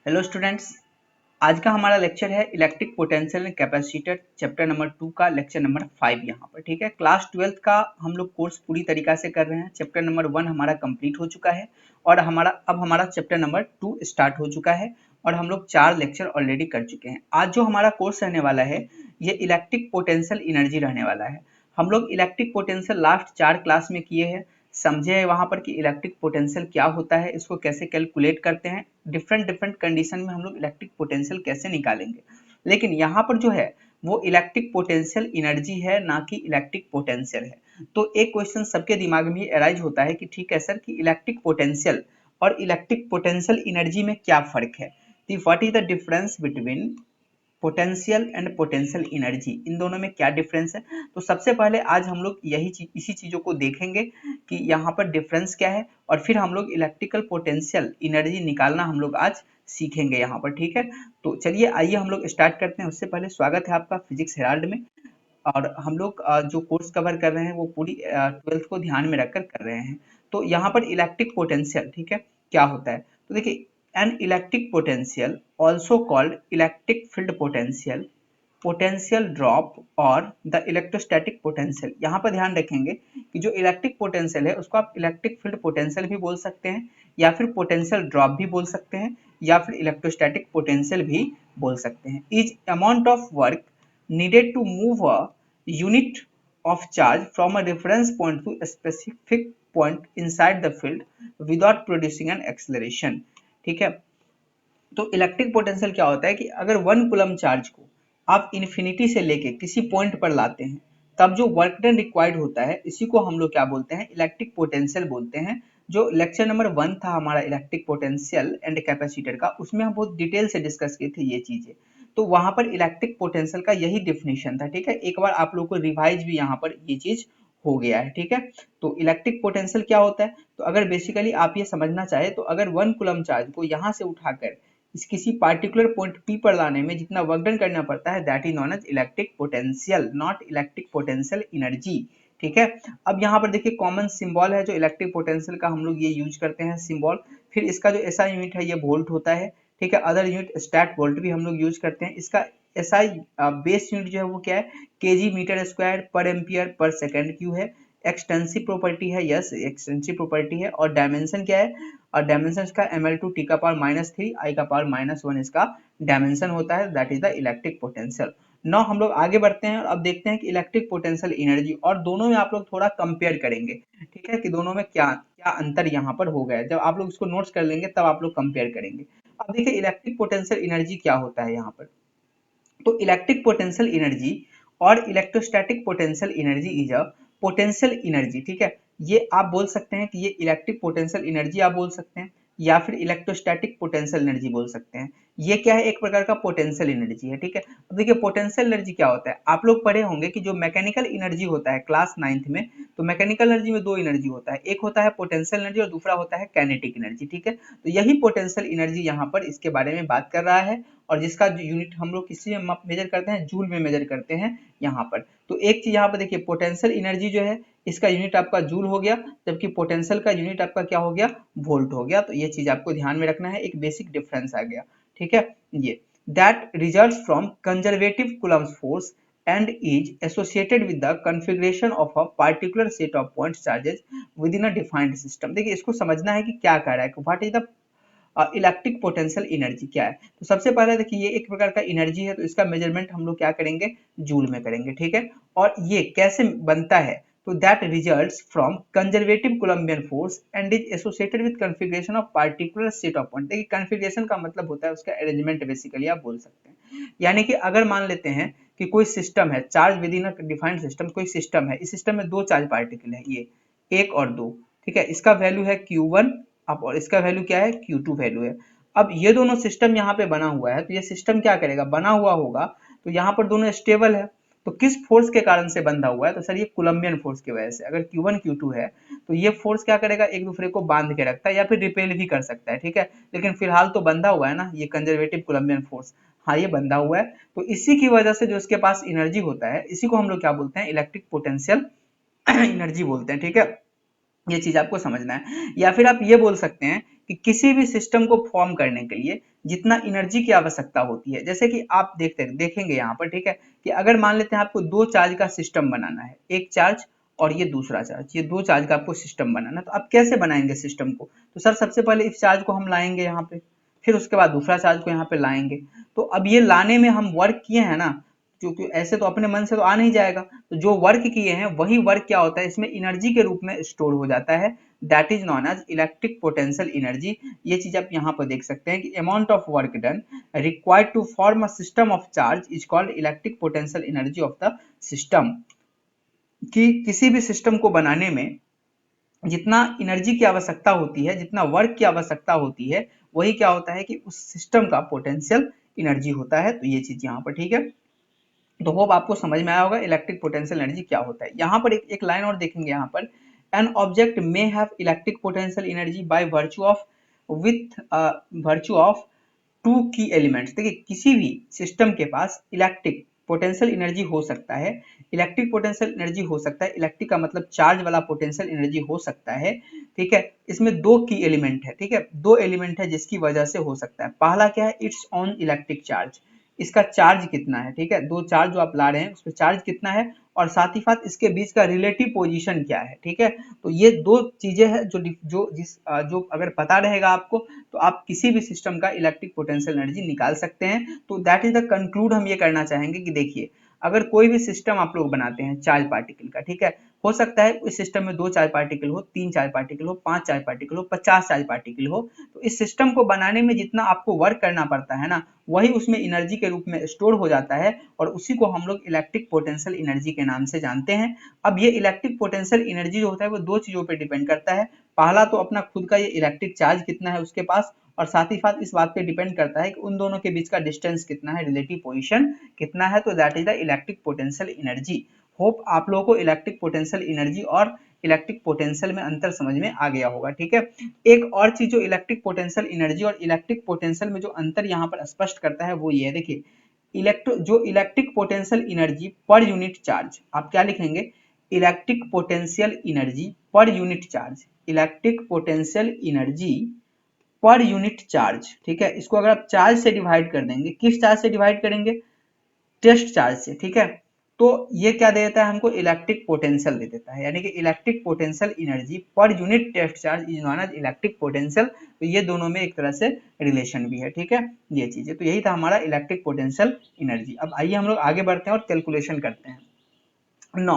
Hello students, आज का हमारा लेक्चर है electric potential and capacitor chapter number 2 का लेक्चर नंबर 5 यहाँ पर। ठीक है, क्लास 12th का हम लोग कोर्स पूरी तरीका से कर रहे हैं। चैप्टर नंबर 1 हमारा कंप्लीट हो चुका है और हमारा चैप्टर नंबर 2 स्टार्ट हो चुका है और हम लोग 4 लेक्चर ऑलरेडी कर चुके हैं। आज जो हमारा कोर्स रहने वाला है ये इलेक्ट्रिक पोटेंशियल एनर्जी रहने वाला है। हम लोग इलेक्ट्रिक पोटेंशियल लास्ट 4 क्लास में किए हैं, समझे वहां पर कि इलेक्ट्रिक पोटेंशियल क्या होता है, इसको कैसे कैलकुलेट करते हैं, डिफरेंट डिफरेंट कंडीशन में हम लोग इलेक्ट्रिक पोटेंशियल कैसे निकालेंगे। लेकिन यहाँ पर जो है वो इलेक्ट्रिक पोटेंशियल एनर्जी है, ना कि इलेक्ट्रिक पोटेंशियल है। तो एक क्वेश्चन सबके दिमाग में अराइज होता है कि ठीक है सर, कि इलेक्ट्रिक पोटेंशियल और इलेक्ट्रिक पोटेंशियल एनर्जी में क्या फर्क है, what is the difference between potential and potential energy, इन दोनों में क्या डिफरेंस है। तो सबसे पहले आज हम लोग इसी चीजों को देखेंगे कि यहाँ पर डिफरेंस क्या है और फिर हम लोग इलेक्ट्रिकल पोटेंशियल एनर्जी निकालना हम लोग आज सीखेंगे यहाँ पर। ठीक है, तो चलिए आइए हम लोग स्टार्ट करते हैं। उससे पहले स्वागत है आपका फिजिक्स हेराल्ड में। और हम लोग जो कोर्स कवर कर रहे हैं वो पूरी 12th को ध्यान में रखकर कर रहे हैं। तो यहाँ पर इलेक्ट्रिक पोटेंशियल, ठीक है, क्या होता है। तो देखिए, an electric potential also called electric field potential, potential drop और द इलेक्ट्रोस्टैटिक पोटेंशियल। यहाँ पर ध्यान रखेंगे कि जो इलेक्ट्रिक पोटेंशियल है उसको आप इलेक्ट्रिक फील्ड पोटेंशियल भी बोल सकते हैं, या फिर पोटेंशियल ड्रॉप भी बोल सकते हैं, या फिर इलेक्ट्रोस्टैटिक पोटेंशियल भी बोल सकते हैं। Is amount of work needed to move a unit of charge from a reference point to a specific point inside the field without producing an acceleration। ठीक है, तो इलेक्ट्रिक पोटेंशियल क्या होता है कि अगर 1 कूलम चार्ज को आप इन्फिनिटी से लेके किसी पॉइंट पर लाते हैं तब जो वर्क डन रिक्वायर्ड होता है इसी को हम लोग क्या बोलते हैं, इलेक्ट्रिक पोटेंशियल बोलते हैं। जो लेक्चर नंबर 1 था हमारा इलेक्ट्रिक पोटेंशियल एंड कैपेसिटर का, उसमें हम बहुत डिटेल से डिस्कस किए थे ये चीजें। तो वहां पर इलेक्ट्रिक पोटेंशियल का यही डिफिनेशन था। ठीक है, एक बार आप लोग को रिवाइज भी यहाँ पर ये चीज हो गया है। ठीक है, तो इलेक्ट्रिक पोटेंशियल क्या होता है, तो अगर बेसिकली आप ये समझना चाहे तो अगर 1 कूलम चार्ज को यहाँ से उठाकर इस किसी पार्टिकुलर पॉइंट पी पर लाने में जितना वर्क डन करना पड़ता है that is known as electric potential, not electric potential energy. ठीक है, अब यहाँ पर देखिए कॉमन सिंबल है जो इलेक्ट्रिक पोटेंशियल का हम लोग ये यूज करते हैं सिंबल। फिर इसका जो एसआई यूनिट है ये वोल्ट होता है। ठीक है, अदर यूनिट स्टैट वोल्ट भी हम लोग यूज करते हैं। इसका एसआई बेस यूनिट जो है वो क्या है, केजी मीटर स्क्वायर पर एम्पियर पर सेकेंड क्यू है। एक्सटेंसिव प्रॉपर्टी है, यस एक्सटेंसिव प्रॉपर्टी है। और डायमेंशन क्या है, और डायमेंशन का ml2 टी का पावर -3 आई का पावर -1 इसका डायमेंशन होता है, that is the electric potential. Now हम लोग आगे बढ़ते हैं और अब देखते हैं कि इलेक्ट्रिक पोटेंशियल एनर्जी और दोनों में आप लोग थोड़ा कंपेयर करेंगे। ठीक है, कि दोनों में क्या क्या अंतर यहाँ पर हो गया है। जब आप लोग इसको नोट्स कर लेंगे तब आप लोग कंपेयर करेंगे। अब देखिए इलेक्ट्रिक पोटेंशियल एनर्जी क्या होता है यहाँ पर। तो इलेक्ट्रिक पोटेंशियल एनर्जी और electrostatic potential energy is a potential energy. ठीक है, ये आप बोल सकते हैं कि ये इलेक्ट्रिक पोटेंशियल एनर्जी आप बोल सकते हैं, या फिर इलेक्ट्रोस्टैटिक पोटेंशियल एनर्जी बोल सकते हैं। ये क्या है, एक प्रकार का पोटेंशियल एनर्जी है। ठीक है, अब देखिए पोटेंशियल एनर्जी क्या होता है, आप लोग पढ़े होंगे कि जो मैकेनिकल एनर्जी होता है क्लास 9th में, तो मैकेनिकल एनर्जी में दो एनर्जी होता है, एक होता है पोटेंशियल एनर्जी और दूसरा होता है काइनेटिक एनर्जी। ठीक है, तो यही पोटेंशियल एनर्जी यहाँ पर इसके बारे में बात कर रहा है और जिसका जो यूनिट हम लोग किसी में मेजर करते हैं, जूल में मेजर करते हैं यहाँ पर। तो एक चीज यहाँ पर देखिए, पोटेंशियल एनर्जी जो है इसका यूनिट आपका जूल हो गया, जबकि पोटेंशियल का यूनिट आपका क्या हो गया, वोल्ट हो गया। तो ये चीज आपको ध्यान में रखना है, एक बेसिक डिफरेंस आ गया। ठीक है, ये that results from conservative coulomb force and is associated with the configuration of a particular set of point charges within a defined system। देखिए इसको समझना है कि क्या कह रहा है, what is the electric potential energy क्या है। तो सबसे पहले देखिए ये एक प्रकार का एनर्जी है, तो इसका मेजरमेंट हम लोग क्या करेंगे, जूल में करेंगे। ठीक है, और ये कैसे बनता है, तो that results from conservative Columbian force and is associated with configuration of particular set of point. देखिए कॉन्फ़िगरेशन का मतलब होता है उसका अरेंजमेंट, बेसिकली आप बोल सकते हैं। यानी कि अगर मान लेते हैं कि कोई सिस्टम है, charge with in a defined system, कोई सिस्टम है, इस सिस्टम में दो चार्ज पार्टिकल है, ये एक और दो। ठीक है, इसका वैल्यू है Q1 अब, और इसका वैल्यू क्या है, Q2 वैल्यू है। अब ये दोनों सिस्टम यहाँ पे बना हुआ है, तो ये सिस्टम क्या करेगा, बना हुआ होगा तो यहाँ पर दोनों स्टेबल है। तो किस फोर्स के कारण से बंधा हुआ है, तो सर ये कोलम्बियन फोर्स की वजह से। अगर Q1 Q2 है तो ये फोर्स क्या करेगा, एक दूसरे को बांध के रखता है या फिर रिपेल भी कर सकता है। ठीक है, लेकिन फिलहाल तो बंधा हुआ है ना, ये कंजर्वेटिव कोलम्बियन फोर्स, हाँ ये बंधा हुआ है। तो इसी की वजह से जो इसके पास एनर्जी होता है इसी को हम लोग क्या बोलते हैं, इलेक्ट्रिक पोटेंशियल एनर्जी बोलते हैं। ठीक है, ये चीज आपको समझना है। या फिर आप ये बोल सकते हैं कि किसी भी सिस्टम को फॉर्म करने के लिए जितना एनर्जी की आवश्यकता होती है, जैसे कि आप देखेंगे यहाँ पर, ठीक है, कि अगर मान लेते हैं आपको दो चार्ज का सिस्टम बनाना है, एक चार्ज और ये दूसरा चार्ज, ये दो चार्ज का आपको सिस्टम बनाना, तो आप कैसे बनाएंगे सिस्टम को? तो सर सबसे पहले इस चार्ज को हम लाएंगे यहाँ पे, फिर उसके बाद दूसरा चार्ज को यहाँ पे लाएंगे। तो अब ये लाने में हम वर्क किए हैं ना, क्योंकि ऐसे तो अपने मन से तो आ नहीं जाएगा, तो जो वर्क किए हैं वही वर्क क्या होता है, इसमें एनर्जी के रूप में स्टोर हो जाता है, that is known as electric potential energy. ये चीज आप यहाँ पर देख सकते हैं कि amount of work done required to form a system of charge is called electric potential energy of the system. कि किसी भी सिस्टम को बनाने में जितना एनर्जी की आवश्यकता होती है, जितना वर्क की आवश्यकता होती है, वही क्या होता है कि उस सिस्टम का पोटेंशियल एनर्जी होता है। तो ये चीज यहाँ पर ठीक है, तो होप आपको समझ में आया होगा इलेक्ट्रिक पोटेंशियल एनर्जी क्या होता है। यहाँ पर एक लाइन और देखेंगे यहाँ पर, an object may have electric potential energy by virtue of two key elements. देखिए किसी भी सिस्टम के पास इलेक्ट्रिक पोटेंशियल एनर्जी हो सकता है, इलेक्ट्रिक पोटेंशियल एनर्जी हो सकता है, इलेक्ट्रिक का मतलब चार्ज वाला पोटेंशियल एनर्जी हो सकता है, ठीक है। इसमें दो की एलिमेंट है, ठीक है, दो एलिमेंट है जिसकी वजह से हो सकता है। पहला क्या है, इट्स ऑन इलेक्ट्रिक चार्ज, इसका चार्ज कितना है, ठीक है, दो चार्ज जो आप ला रहे हैं उसमें चार्ज कितना है, और साथ ही साथ इसके बीच का रिलेटिव पोजीशन क्या है, ठीक है। तो ये दो चीजें हैं जो अगर पता रहेगा आपको, तो आप किसी भी सिस्टम का इलेक्ट्रिक पोटेंशियल एनर्जी निकाल सकते हैं। तो दैट इज द कंक्लूड हम ये करना चाहेंगे कि देखिए अगर कोई भी सिस्टम आप लोग बनाते हैं चार्ज पार्टिकल का, ठीक है, हो सकता है इस सिस्टम में दो चार्ज पार्टिकल हो, तीन चार्ज पार्टिकल हो, पांच चार्ज पार्टिकल हो, 50 चार्ज पार्टिकल हो, तो इस सिस्टम को बनाने में जितना आपको वर्क करना पड़ता है ना, वही उसमें एनर्जी के रूप में स्टोर हो जाता है, और उसी को हम लोग इलेक्ट्रिक पोटेंशियल एनर्जी के नाम से जानते हैं। अब ये इलेक्ट्रिक पोटेंशियल एनर्जी जो होता है वो दो चीजों पर डिपेंड करता है। पहला तो अपना खुद का ये इलेक्ट्रिक चार्ज कितना है उसके पास, और साथ ही साथ इस बात पे डिपेंड करता है कि उन दोनों के बीच का डिस्टेंस कितना है, रिलेटिव पोजीशन कितना है। तो that is the electric potential energy. Hope आप लोगों को इलेक्ट्रिक पोटेंशियल एनर्जी और इलेक्ट्रिक पोटेंशियल में अंतर समझ में आ गया होगा, ठीक है। एक और चीज जो इलेक्ट्रिक पोटेंशियल एनर्जी और इलेक्ट्रिक पोटेंशियल में जो अंतर यहाँ पर स्पष्ट करता है वो ये है, देखिए electric potential energy per unit charge, आप क्या लिखेंगे, electric potential energy per unit charge, electric potential energy per unit charge, ठीक है। इसको अगर आप चार्ज से डिवाइड कर देंगे, किस चार्ज से डिवाइड करेंगे, टेस्ट चार्ज से, ठीक है, तो ये क्या दे देता है हमको, इलेक्ट्रिक पोटेंशियल दे देता है, यानी कि electric potential energy per unit test charge is known as electric potential. तो ये दोनों में एक तरह से रिलेशन भी है, ठीक है, ये चीजें। तो यही था हमारा इलेक्ट्रिक पोटेंशियल एनर्जी। अब आइए हम लोग आगे बढ़ते हैं और कैलकुलेशन करते हैं। 9,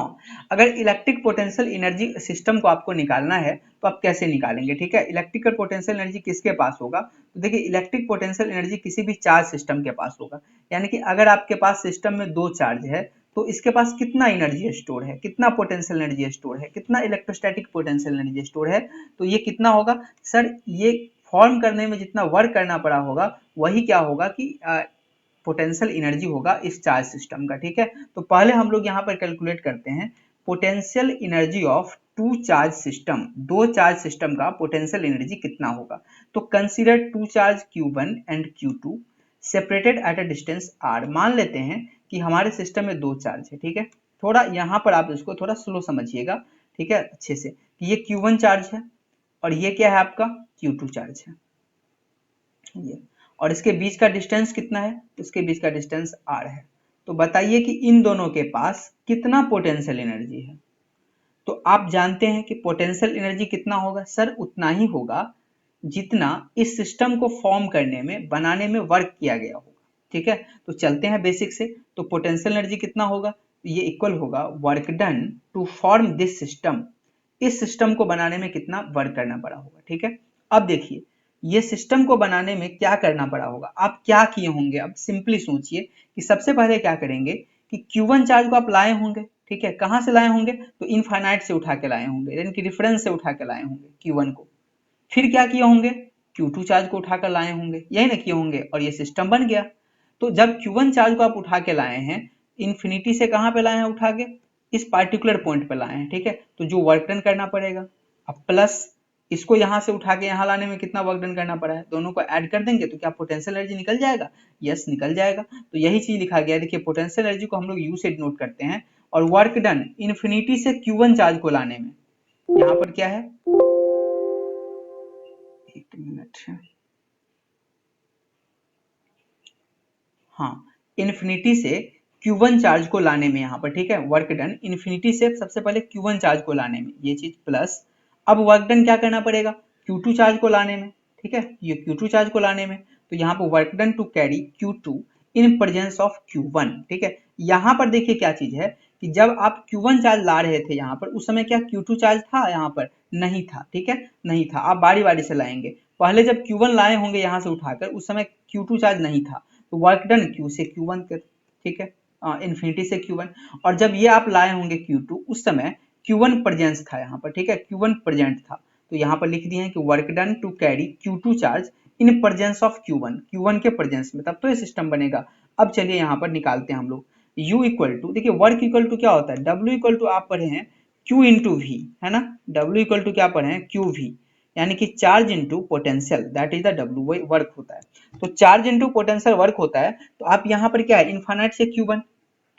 अगर इलेक्ट्रिक पोटेंशियल एनर्जी सिस्टम को आपको निकालना है तो आप कैसे निकालेंगे, ठीक है। इलेक्ट्रिकल पोटेंशियल एनर्जी किसके पास होगा, तो देखिए इलेक्ट्रिक पोटेंशियल एनर्जी किसी भी चार्ज सिस्टम के पास होगा, यानी कि अगर आपके पास सिस्टम में दो चार्ज है तो इसके पास कितना एनर्जी स्टोर है, कितना पोटेंशियल एनर्जी स्टोर है, कितना इलेक्ट्रोस्टैटिक पोटेंशियल एनर्जी स्टोर है, तो ये कितना होगा सर, ये फॉर्म करने में जितना वर्क करना पड़ा होगा वही क्या होगा कि पोटेंशियल एनर्जी होगा इस चार्ज सिस्टम का, ठीक है। तो पहले हम लोग यहाँ पर कैलकुलेट करते हैं potential energy of two charge system, दो चार्ज सिस्टम का पोटेंशियल एनर्जी कितना होगा। तो consider two charge Q1 and Q2 separated at a distance r। मान लेते हैं कि हमारे सिस्टम में दो चार्ज है, ठीक है, थोड़ा यहाँ पर आप इसको थोड़ा स्लो समझिएगा, ठीक है, अच्छे से, कि ये Q1 चार्ज है और ये क्या है आपका Q2 चार्ज है, ये, और इसके बीच का डिस्टेंस कितना है, इसके बीच का डिस्टेंस r है। तो बताइए कि इन दोनों के पास कितना पोटेंशियल एनर्जी है। तो आप जानते हैं कि पोटेंशियल एनर्जी कितना होगा सर, उतना ही होगा जितना इस सिस्टम को फॉर्म करने में, बनाने में वर्क किया गया होगा, ठीक है। तो चलते हैं बेसिक से, तो पोटेंशियल एनर्जी कितना होगा, ये इक्वल होगा work done to form this system, इस सिस्टम को बनाने में कितना वर्क करना पड़ा होगा, ठीक है। अब देखिए ये सिस्टम को बनाने में क्या करना पड़ा होगा, आप क्या किए होंगे, अब सिंपली सोचिए कि सबसे पहले क्या करेंगे कि Q1 चार्ज को आप लाए होंगे, ठीक है, कहां से लाए होंगे, तो इनफाइनाइट से उठा के लाए होंगे, यानी कि रेफरेंस से उठा के लाए होंगे Q1 को। फिर क्या किए होंगे, Q2 चार्ज को उठाकर लाए होंगे, यही ना किए होंगे, और ये सिस्टम बन गया। तो जब Q1 चार्ज को आप उठा के लाए हैं, इन्फिनिटी से कहां पे लाए हैं उठा के, इस पार्टिकुलर पॉइंट पे लाए हैं, ठीक है, तो जो वर्क डन करना पड़ेगा, अब प्लस इसको यहां से उठा के यहां लाने में कितना वर्क डन करना पड़ा है, दोनों को ऐड कर देंगे तो क्या पोटेंशियल एनर्जी निकल जाएगा, यस निकल जाएगा। तो यही चीज लिखा गया है, देखिए पोटेंशियल एनर्जी को हम लोग यू से डिनोट करते हैं, और वर्क डन इन्फिनिटी से Q1 चार्ज को लाने में यहाँ पर क्या है, एक मिनट है, हाँ, इन्फिनिटी से Q1 चार्ज को लाने में यहाँ पर, ठीक है, वर्क डन इन्फिनिटी से सबसे पहले Q1 चार्ज को लाने में, ये चीज प्लस अब वर्क डन क्या करना पड़ेगा, Q2 चार्ज को लाने में, ठीक है, ये Q2 चार्ज को लाने में, तो यहाँ पर work done to carry Q2 in presence of Q1, ठीक है। यहाँ पर देखिए क्या चीज है कि जब आप Q1 चार्ज ला रहे थे यहाँ पर, उस समय क्या Q2 चार्ज था यहाँ पर, नहीं था, ठीक है, नहीं था। आप बारी बारी से लाएंगे, पहले जब Q1 लाए होंगे यहाँ से उठाकर, उस समय Q2 चार्ज नहीं था, तो वर्क डन Q से Q1 कर, ठीक है, इन्फिनिटी से Q1, और जब ये आप लाए होंगे Q2, उस समय Q1 प्रेजेंस था यहाँ पर, ठीक है, Q1 प्रेजेंट था, तो यहाँ पर लिख दिए हैं कि work done to carry Q2 charge in presence of Q1, Q1 के प्रेजेंस में, तब तो ये सिस्टम बनेगा। अब चलिए यहाँ पर निकालते हैं हम लोग, U इक्वल टू, देखिए वर्क इक्वल टू क्या होता है, W इक्वल टू आप पढ़े हैं Q इंटू वी, है ना, W इक्वल टू क्या पढ़े हैं, QV, यानी कि charge into potential, that is the W, वही वर्क होता है। तो चार्ज इंटू पोटेंशियल वर्क होता है, तो आप यहाँ पर क्या है, इनफाइनाइट से Q1,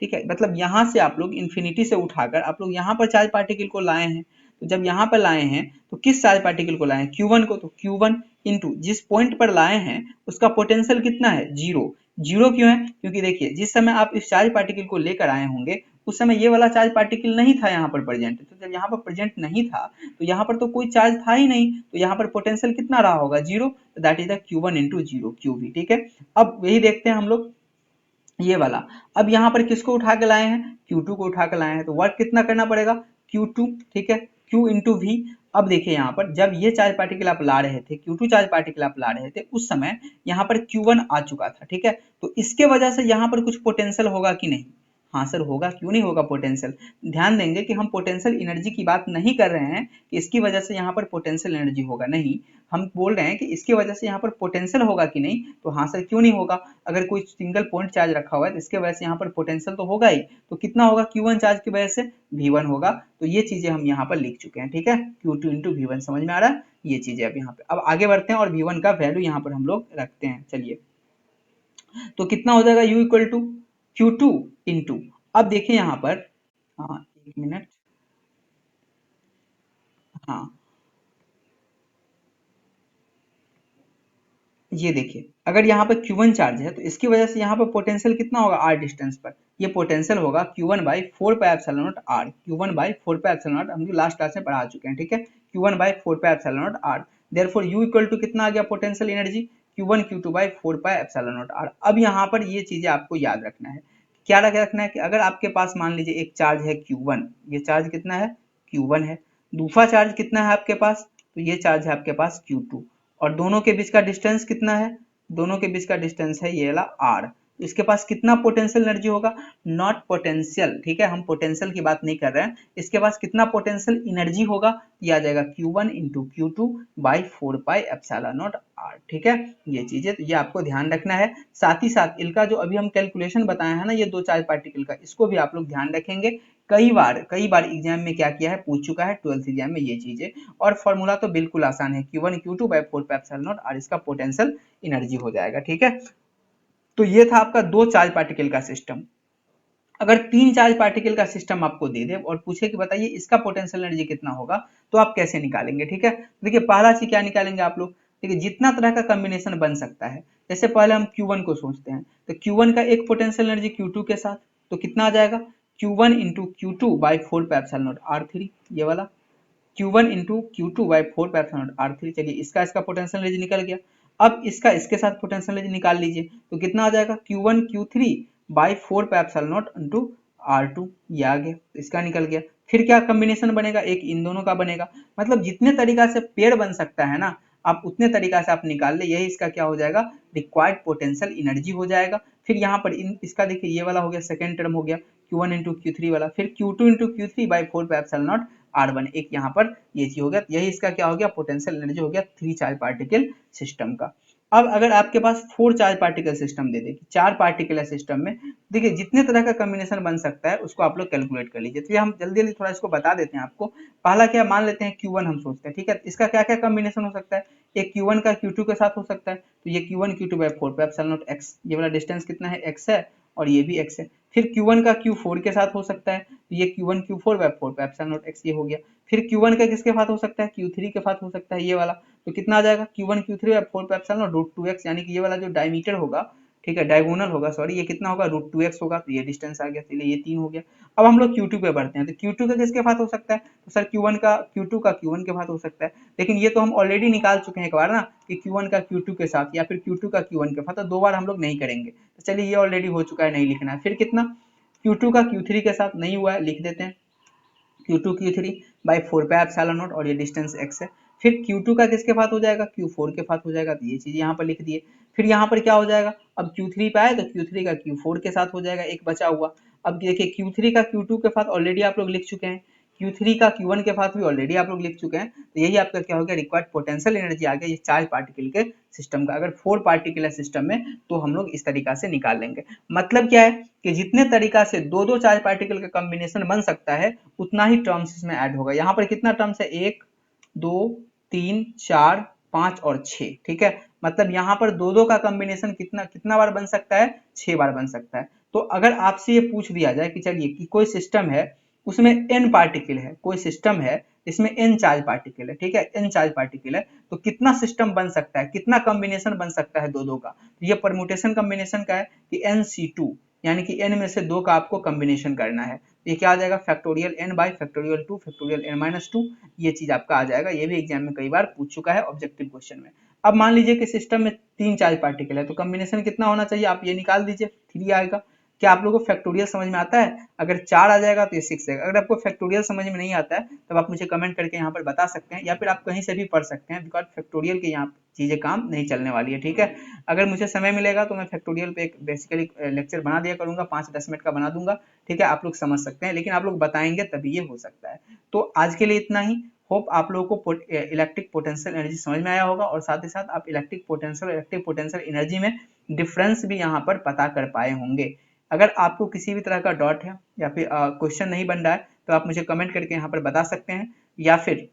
ठीक है, मतलब यहाँ से आप लोग इन्फिनिटी से उठाकर आप लोग यहाँ पर चार्ज पार्टिकल को लाए हैं, तो जब यहाँ पर लाए हैं तो किस चार्ज पार्टिकल को लाए हैं, Q1 को, तो Q1 इंटू जिस पॉइंट पर लाए हैं उसका पोटेंशियल कितना है, जीरो। जीरो क्यों है, क्योंकि देखिए जिस समय आप इस चार्ज पार्टिकल को लेकर आए होंगे, उस समय ये वाला चार्ज पार्टिकल नहीं था यहाँ पर प्रेजेंट, तो जब यहाँ पर प्रेजेंट नहीं था तो यहाँ पर तो कोई चार्ज था ही नहीं, तो यहाँ पर पोटेंशियल कितना रहा होगा, जीरो, तो that is the Q1 into zero, QV, ठीक है। अब यही देखते हैं हम लोग ये वाला, अब यहाँ पर किसको उठा के लाए हैं, Q2 को उठा के लाए हैं, तो वर्क कितना करना पड़ेगा, Q2, ठीक है, Q इंटू वी। अब देखिए यहाँ पर जब ये चार्ज पार्टिकल आप ला रहे थे, Q2 चार्ज पार्टिकल आप ला रहे थे, उस समय यहाँ पर Q1 आ चुका था, ठीक है, तो इसके वजह से यहाँ पर कुछ पोटेंशियल होगा कि नहीं, हाँ सर होगा, क्यों नहीं होगा पोटेंशियल। ध्यान देंगे कि हम पोटेंशियल एनर्जी की बात नहीं कर रहे हैं कि इसकी वजह से यहाँ पर पोटेंशियल एनर्जी होगा, नहीं, हम बोल रहे हैं कि इसकी वजह से यहाँ पर पोटेंशियल होगा कि नहीं, तो हाँ सर क्यों नहीं होगा, अगर कोई सिंगल पॉइंट चार्ज रखा हुआ है तो इसके वजह से यहाँ पर पोटेंशियल तो होगा ही, तो कितना होगा, Q1 चार्ज की वजह से V1 होगा, तो ये चीजें हम यहाँ पर लिख चुके हैं, ठीक है, Q2 इंटू V1, समझ में आ रहा है, ये चीजें अब यहाँ पे, अब आगे बढ़ते हैं और V1 का वैल्यू यहाँ पर हम लोग रखते हैं, चलिए, तो कितना हो जाएगा, U equal to Q2 into, अब देखिए यहाँ पर, हाँ एक मिनट, हाँ ये देखिए अगर यहाँ पर Q1 चार्ज है तो इसकी वजह से यहाँ पर पोटेंशियल कितना होगा, R डिस्टेंस पर, ये पोटेंशियल होगा Q1 by 4 pi epsilon naught R, Q1 by 4 pi epsilon not, हम लोग लास्ट क्लास में पढ़ा चुके हैं, ठीक है, Q1 by 4 pi epsilon naught R, therefore U equal to कितना आ गया potential energy, Q1 Q2 by 4 pi epsilon naught R। अब यहाँ पर ये चीजें आपको याद रखना है, क्या रखना है कि अगर आपके पास मान लीजिए एक चार्ज है Q1, ये चार्ज कितना है, Q1 है, दूसरा चार्ज कितना है आपके पास, तो ये चार्ज है आपके पास Q2, और दोनों के बीच का डिस्टेंस कितना है, दोनों के बीच का डिस्टेंस है ये वाला R, इसके पास कितना पोटेंशियल एनर्जी होगा, नॉट पोटेंशियल, ठीक है, हम पोटेंशियल की बात नहीं कर रहे हैं, इसके पास कितना पोटेंशियल एनर्जी होगा, ये आ जाएगा Q1 into Q2 by 4 pi epsilon naught R, ठीक है, ये चीजें तो ये आपको ध्यान रखना है। साथ ही साथ इनका जो अभी हम कैलकुलेशन बताए हैं ना, ये दो चार्ज पार्टिकल का, इसको भी आप लोग ध्यान रखेंगे, कई बार एग्जाम में क्या किया है, पूछ चुका है 12th एग्जाम में ये चीजें, और फॉर्मूला तो बिल्कुल आसान है, Q1 Q2 by 4 pi epsilon naught R, इसका पोटेंशियल एनर्जी हो जाएगा, ठीक है। तो ये था आपका दो चार्ज पार्टिकल का सिस्टम। अगर तीन चार्ज पार्टिकल का सिस्टम आपको दे दे और पूछे कि बताइए इसका पोटेंशियल एनर्जी कितना होगा, तो आप कैसे निकालेंगे, ठीक है। देखिए पहला चीज क्या निकालेंगे आप लोग, देखिए जितना तरह का कॉम्बिनेशन बन सकता है, जैसे पहले हम Q1 को सोचते हैं, तो Q1 का एक पोटेंशियल एनर्जी Q2 के साथ, तो कितना आ जाएगा, Q1 into Q2 by 4 pi epsilon not R3, ये वाला Q1 into Q2 by 4 pi epsilon not R3, चलिए इसका पोटेंशियल एनर्जी निकल गया। अब इसका इसके साथ पोटेंशियल एनर्जी निकाल लीजिए, तो कितना आ जाएगा, Q1 Q3 by 4 pi epsilon not into R2, ये आ गया, इसका निकल गया। फिर क्या कॉम्बिनेशन बनेगा, एक इन दोनों का बनेगा, मतलब जितने तरीका से पेड़ बन सकता है ना, आप उतने तरीका से आप निकाल ले, यही इसका क्या हो जाएगा, रिक्वायर्ड पोटेंशियल एनर्जी हो जाएगा। फिर यहाँ पर इसका देखिए ये वाला हो गया, सेकेंड टर्म हो गया Q1 इंटू Q3 वाला, फिर Q2 into Q3 by 4 pi epsilon not R1, एक यहाँ पर ये चीज हो गया, यही इसका क्या हो गया, पोटेंशियल एनर्जी हो गया थ्री चार्ज पार्टिकल सिस्टम का। अब अगर आपके पास फोर चार्ज पार्टिकल सिस्टम दे दे, चार पार्टिकल है सिस्टम में, देखिए जितने तरह का कॉम्बिनेशन बन सकता है उसको आप लोग कैलकुलेट कर लीजिए। तो ये हम जल्दी जल्दी थोड़ा इसको बता देते हैं आपको। पहला क्या मान लेते हैं, Q1 हम सोचते हैं, ठीक है, इसका क्या क्या कॉम्बिनेशन हो सकता है, एक Q1 का Q2 के साथ हो सकता है, तो ये Q1 Q2 by 4 pi epsilon naught x, ये वाला डिस्टेंस कितना है, x है, और ये भी x है। फिर Q1 का Q4 के साथ हो सकता है, तो ये Q1 Q4 by 4 pi epsilon naught x ये हो गया। फिर Q1 का किसके साथ हो सकता है, Q3 के साथ हो सकता है ये वाला, तो कितना आ जाएगा Q1 Q3 by 4 pi epsilon naught root 2x, यानी कि ये वाला जो डायमीटर होगा, ठीक है, डायगोनल होगा, सॉरी, ये कितना होगा रूट 2x होगा, तो ये डिस्टेंस आ गया, चलिए ये 3 हो गया। अब हम लोग Q2 पे बढ़ते हैं, तो Q2 का किसके साथ हो सकता है, तो सर Q2 का Q1 के साथ हो सकता है, लेकिन ये तो हम ऑलरेडी निकाल चुके हैं एक बार ना, कि Q1 का Q2 के साथ या फिर Q2 का Q1 के साथ, तो दो बार हम लोग नहीं करेंगे, तो चलिए ये ऑलरेडी हो चुका है, नहीं लिखना है। फिर कितना Q2 का Q3 के साथ नहीं हुआ है, लिख देते हैं Q2 Q3 by 4 pi epsilon not, और ये डिस्टेंस x है। फिर Q2 का किसके साथ हो जाएगा, Q4 के साथ हो जाएगा, तो ये चीज यहाँ पर लिख दिए। फिर यहाँ पर क्या हो जाएगा, अब Q3 पे आए तो Q3 का Q4 के साथ हो जाएगा, एक बचा हुआ। अब देखिए Q3 का Q2 के साथ ऑलरेडी आप लोग लिख चुके हैं, Q3 का Q1 के साथ भी ऑलरेडी आप लोग लिख चुके हैं, तो यही आपका क्या हो गया, रिक्वायर्ड पोटेंशियल एनर्जी आ गया ये चार्ज पार्टिकल के सिस्टम का। अगर 4 पार्टिकुलर सिस्टम में, तो हम लोग इस तरीका से निकाल लेंगे। मतलब क्या है कि जितने तरीका से दो दो चार्ज पार्टिकल का कॉम्बिनेशन बन सकता है, उतना ही टर्म्स इसमें ऐड होगा। यहाँ पर कितना टर्म्स है, 1 2 3 4 5 और 6, ठीक है। मतलब यहाँ पर दो दो का कॉम्बिनेशन कितना कितना बार बन सकता है, 6 बार बन सकता है। तो अगर आपसे ये पूछ दिया जाए कि चलिए कि कोई सिस्टम है, उसमें n पार्टिकल है, कोई सिस्टम है इसमें n चार्ज पार्टिकल है, ठीक है, n चार्ज पार्टिकल है, तो कितना सिस्टम बन सकता है, कितना कॉम्बिनेशन बन सकता है दो दो का, तो ये परमुटेशन कॉम्बिनेशन का है कि NC2, यानी कि n में से दो का आपको कॉम्बिनेशन करना है। ये क्या आ जाएगा, factorial n by factorial 2 factorial n minus 2, ये चीज आपका आ जाएगा। ये भी एग्जाम में कई बार पूछ चुका है ऑब्जेक्टिव क्वेश्चन में। अब मान लीजिए कि सिस्टम में 3 चार्ज पार्टिकल है, तो कॉम्बिनेशन कितना होना चाहिए, आप ये निकाल दीजिए, 3 आएगा। क्या आप लोगों को फैक्टोरियल समझ में आता है, अगर 4 आ जाएगा तो ये 6 आएगा। अगर आपको फैक्टोरियल समझ में नहीं आता है, तब आप मुझे कमेंट करके यहाँ पर बता सकते हैं, या फिर आप कहीं से भी पढ़ सकते हैं, बिकॉज फैक्टोरियल के यहाँ चीजें काम नहीं चलने वाली है, ठीक है। अगर मुझे समय मिलेगा तो मैं फैक्टोरियल पे एक बेसिकली लेक्चर बना दिया करूंगा, 5-10 मिनट का बना दूंगा, ठीक है, आप लोग समझ सकते हैं, लेकिन आप लोग बताएंगे तभी ये हो सकता है। तो आज के लिए इतना ही। होप आप लोगों को इलेक्ट्रिक पोटेंशियल एनर्जी समझ में आया होगा, और साथ ही साथ आप इलेक्ट्रिक पोटेंशियल एनर्जी में डिफरेंस भी यहाँ पर पता कर पाए होंगे। अगर आपको किसी भी तरह का डॉट है या फिर क्वेश्चन नहीं बन रहा है, तो आप मुझे कमेंट करके यहाँ पर बता सकते हैं, या फिर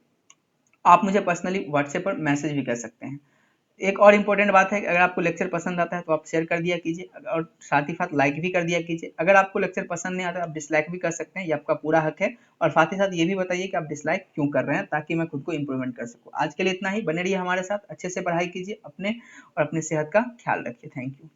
आप मुझे पर्सनली व्हाट्सएप पर मैसेज भी कर सकते हैं। एक और इम्पोर्टेंट बात है कि अगर आपको लेक्चर पसंद आता है तो आप शेयर कर दिया कीजिए, और साथ ही साथ लाइक भी कर दिया कीजिए। अगर आपको लेक्चर पसंद नहीं आता आप डिसलाइक भी कर सकते हैं, ये आपका पूरा हक है। और साथ ही साथ ये भी बताइए कि आप डिसलाइक क्यों कर रहे हैं, ताकि मैं खुद को इंप्रूवमेंट कर सकूं। आज के लिए इतना ही, बने रहिए हमारे साथ, अच्छे से पढ़ाई कीजिए अपने और अपनी सेहत का ख्याल रखिए। Thank you.